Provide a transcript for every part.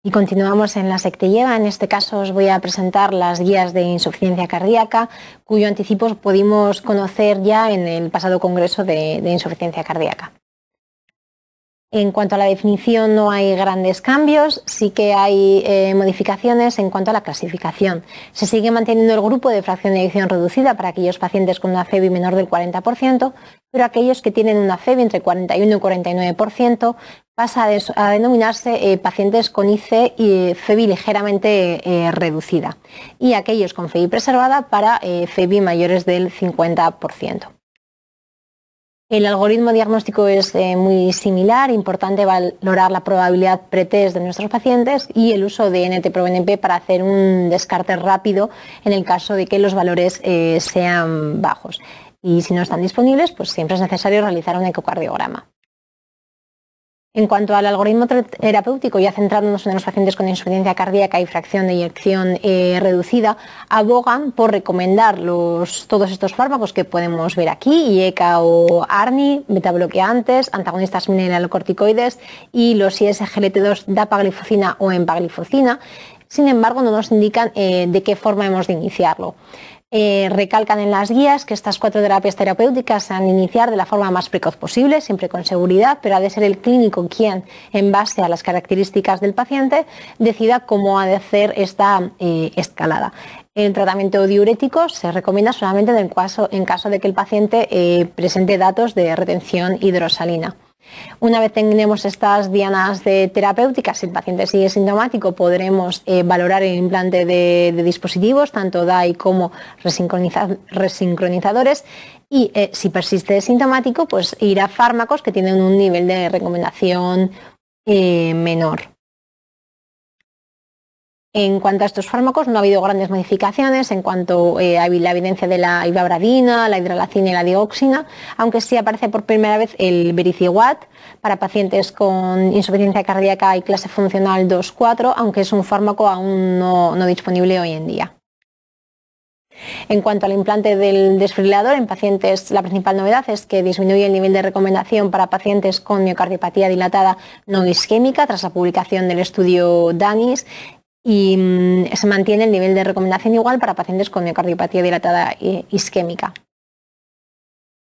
Y continuamos en La SEC te lleva. En este caso os voy a presentar las guías de insuficiencia cardíaca, cuyo anticipo pudimos conocer ya en el pasado congreso de insuficiencia cardíaca. En cuanto a la definición no hay grandes cambios, sí que hay modificaciones en cuanto a la clasificación. Se sigue manteniendo el grupo de fracción de eyección reducida para aquellos pacientes con una FEBI menor del 40%, pero aquellos que tienen una FEBI entre 41 y 49% pasa a denominarse pacientes con IC y FEBI ligeramente reducida, y aquellos con FEBI preservada para FEBI mayores del 50%. El algoritmo diagnóstico es muy similar, importante valorar la probabilidad pretest de nuestros pacientes y el uso de NT-proBNP para hacer un descarte rápido en el caso de que los valores sean bajos. Y si no están disponibles, pues siempre es necesario realizar un ecocardiograma. En cuanto al algoritmo terapéutico, ya centrándonos en los pacientes con insuficiencia cardíaca y fracción de eyección reducida, abogan por recomendar todos estos fármacos que podemos ver aquí, IECA o ARNI, betabloqueantes, antagonistas mineralocorticoides y los ISGLT2 dapaglifosina o empaglifosina. Sin embargo, no nos indican de qué forma hemos de iniciarlo. Recalcan en las guías que estas 4 terapias terapéuticas se han de iniciar de la forma más precoz posible, siempre con seguridad, pero ha de ser el clínico quien, en base a las características del paciente, decida cómo ha de hacer esta escalada. El tratamiento diurético se recomienda solamente en caso de que el paciente presente datos de retención hidrosalina. Una vez tengamos estas dianas terapéuticas, si el paciente sigue sintomático, podremos valorar el implante de dispositivos, tanto DAI como resincronizadores, y si persiste sintomático, pues ir a fármacos que tienen un nivel de recomendación menor. En cuanto a estos fármacos, no ha habido grandes modificaciones en cuanto a la evidencia de la ivabradina, la hidralacina y la digoxina, aunque sí aparece por primera vez el vericiguat para pacientes con insuficiencia cardíaca y clase funcional 2-4, aunque es un fármaco aún no disponible hoy en día. En cuanto al implante del desfibrilador en pacientes, la principal novedad es que disminuye el nivel de recomendación para pacientes con miocardiopatía dilatada no isquémica tras la publicación del estudio DANIS, y se mantiene el nivel de recomendación igual para pacientes con miocardiopatía dilatada isquémica.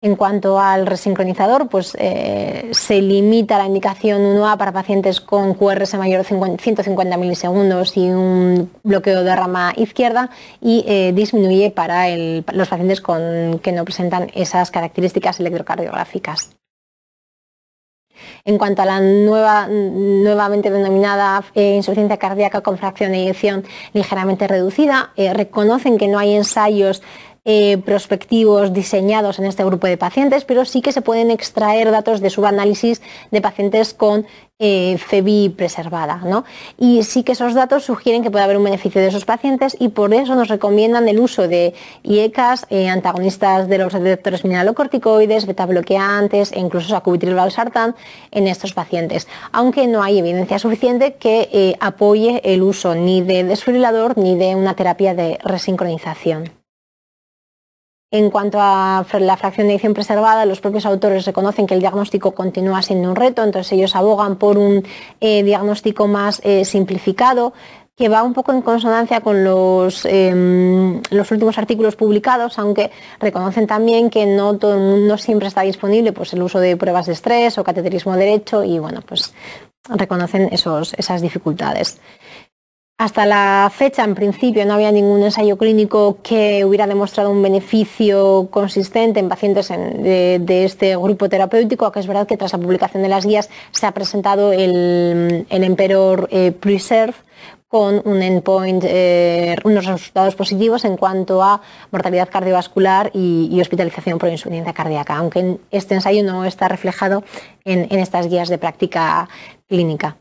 En cuanto al resincronizador, pues se limita la indicación 1A para pacientes con QRS mayor de 150 milisegundos y un bloqueo de rama izquierda, y disminuye para los pacientes que no presentan esas características electrocardiográficas. En cuanto a la nuevamente denominada insuficiencia cardíaca con fracción de eyección ligeramente reducida, reconocen que no hay ensayos prospectivos diseñados en este grupo de pacientes, pero sí que se pueden extraer datos de subanálisis de pacientes con FEBI preservada, ¿no? Y sí que esos datos sugieren que puede haber un beneficio de esos pacientes, y por eso nos recomiendan el uso de IECAs, antagonistas de los receptores mineralocorticoides, betabloqueantes e incluso sacubitril/valsartán en estos pacientes, aunque no hay evidencia suficiente que apoye el uso ni de desfibrilador ni de una terapia de resincronización. En cuanto a la fracción de eyección preservada, los propios autores reconocen que el diagnóstico continúa siendo un reto, entonces ellos abogan por un diagnóstico más simplificado, que va un poco en consonancia con los últimos artículos publicados, aunque reconocen también que no siempre está disponible pues, el uso de pruebas de estrés o cateterismo derecho, y bueno, pues reconocen esas dificultades. Hasta la fecha, en principio, no había ningún ensayo clínico que hubiera demostrado un beneficio consistente en pacientes de este grupo terapéutico, aunque es verdad que tras la publicación de las guías se ha presentado el Emperor Preserve con un endpoint, unos resultados positivos en cuanto a mortalidad cardiovascular y hospitalización por insuficiencia cardíaca, aunque este ensayo no está reflejado en estas guías de práctica clínica.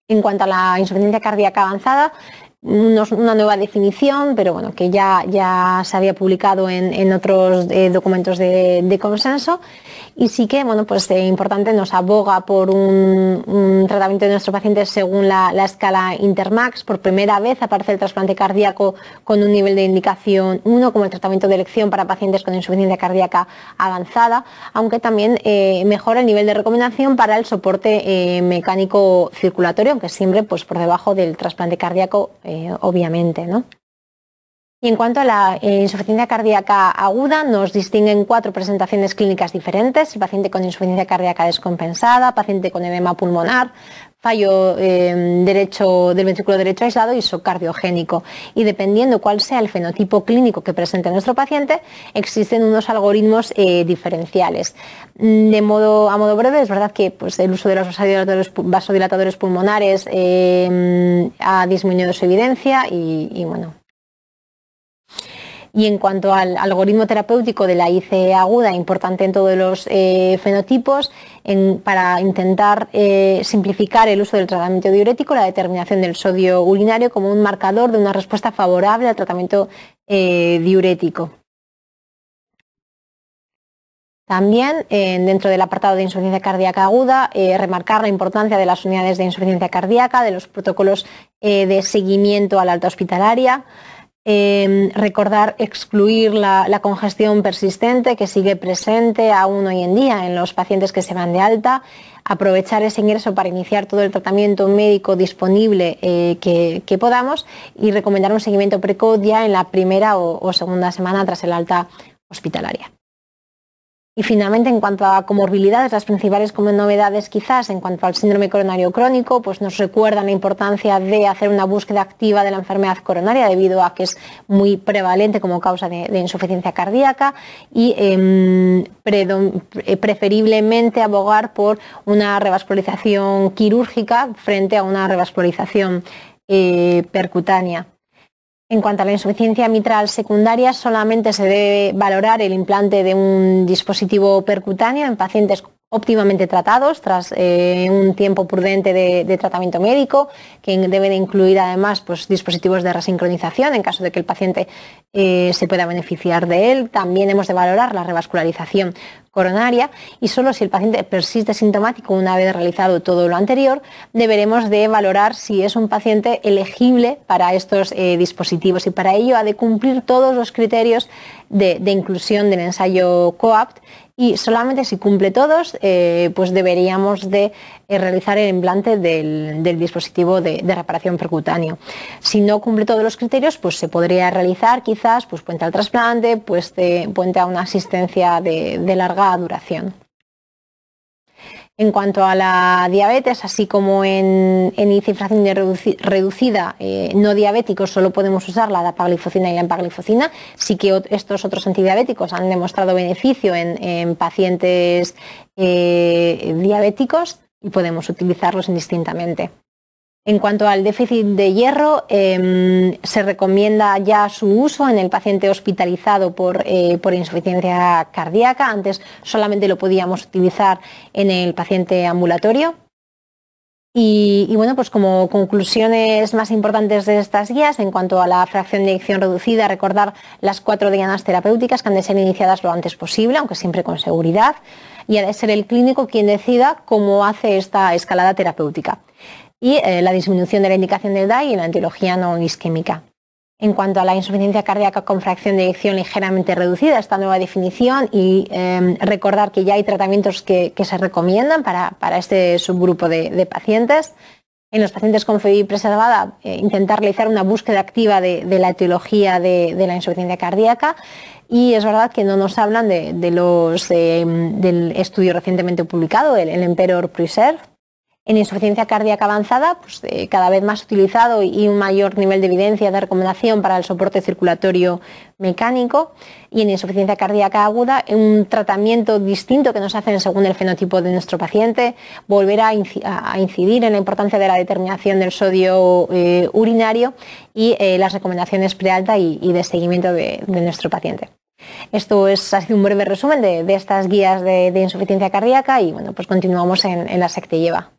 En cuanto a la insuficiencia cardíaca avanzada, una nueva definición, pero bueno, que ya se había publicado en otros documentos de consenso, y sí que, bueno, pues importante, nos aboga por un tratamiento de nuestro paciente según la escala Intermax. Por primera vez aparece el trasplante cardíaco con un nivel de indicación 1 como el tratamiento de elección para pacientes con insuficiencia cardíaca avanzada, aunque también mejora el nivel de recomendación para el soporte mecánico circulatorio, aunque siempre pues por debajo del trasplante cardíaco, obviamente, ¿no? Y en cuanto a la insuficiencia cardíaca aguda, nos distinguen 4 presentaciones clínicas diferentes: el paciente con insuficiencia cardíaca descompensada, paciente con edema pulmonar, fallo derecho del ventrículo derecho aislado y shock cardiogénico. Y dependiendo cuál sea el fenotipo clínico que presente nuestro paciente, existen unos algoritmos diferenciales. A modo breve, es verdad que pues, el uso de los vasodilatadores pulmonares ha disminuido su evidencia y bueno. Y en cuanto al algoritmo terapéutico de la ICE aguda, importante en todos los fenotipos, para intentar simplificar el uso del tratamiento diurético, la determinación del sodio urinario como un marcador de una respuesta favorable al tratamiento diurético. También, dentro del apartado de insuficiencia cardíaca aguda, remarcar la importancia de las unidades de insuficiencia cardíaca, de los protocolos de seguimiento a la alta hospitalaria. Recordar excluir la congestión persistente que sigue presente aún hoy en día en los pacientes que se van de alta, aprovechar ese ingreso para iniciar todo el tratamiento médico disponible que podamos y recomendar un seguimiento precoz ya en la primera o segunda semana tras el alta hospitalaria. Y finalmente, en cuanto a comorbilidades, las principales novedades quizás en cuanto al síndrome coronario crónico, pues nos recuerdan la importancia de hacer una búsqueda activa de la enfermedad coronaria debido a que es muy prevalente como causa de insuficiencia cardíaca y preferiblemente abogar por una revascularización quirúrgica frente a una revascularización percutánea. En cuanto a la insuficiencia mitral secundaria, solamente se debe valorar el implante de un dispositivo percutáneo en pacientes óptimamente tratados tras un tiempo prudente de tratamiento médico, que debe de incluir además pues, dispositivos de resincronización en caso de que el paciente se pueda beneficiar de él. También hemos de valorar la revascularización coronaria y solo si el paciente persiste sintomático una vez realizado todo lo anterior, deberemos de valorar si es un paciente elegible para estos dispositivos, y para ello ha de cumplir todos los criterios de inclusión del ensayo COAPT, y solamente si cumple todos pues deberíamos de realizar el implante del dispositivo de reparación percutáneo. Si no cumple todos los criterios, pues se podría realizar quizás pues puente al trasplante, pues puente a una asistencia de larga duración. En cuanto a la diabetes, así como en infracción reducida, no diabéticos solo podemos usar la dapagliflozina y la empagliflozina. Sí que estos otros antidiabéticos han demostrado beneficio en pacientes diabéticos y podemos utilizarlos indistintamente. En cuanto al déficit de hierro, se recomienda ya su uso en el paciente hospitalizado por insuficiencia cardíaca. Antes solamente lo podíamos utilizar en el paciente ambulatorio. Y bueno, pues como conclusiones más importantes de estas guías, en cuanto a la fracción de eyección reducida, recordar las 4 dianas terapéuticas que han de ser iniciadas lo antes posible, aunque siempre con seguridad, y ha de ser el clínico quien decida cómo hace esta escalada terapéutica. Y la disminución de la indicación del DAI y la etiología no isquémica. En cuanto a la insuficiencia cardíaca con fracción de eyección ligeramente reducida, esta nueva definición, y recordar que ya hay tratamientos que se recomiendan para este subgrupo de pacientes. En los pacientes con FEV1 preservada, intentar realizar una búsqueda activa de la etiología de la insuficiencia cardíaca. Y es verdad que no nos hablan del estudio recientemente publicado, el Emperor Preserve. En insuficiencia cardíaca avanzada, pues, cada vez más utilizado y un mayor nivel de evidencia de recomendación para el soporte circulatorio mecánico. Y en insuficiencia cardíaca aguda, un tratamiento distinto que nos hacen según el fenotipo de nuestro paciente, volver a incidir en la importancia de la determinación del sodio urinario y las recomendaciones prealta y de seguimiento de nuestro paciente. Esto ha sido un breve resumen de estas guías de insuficiencia cardíaca y bueno, pues continuamos en la SEC te lleva.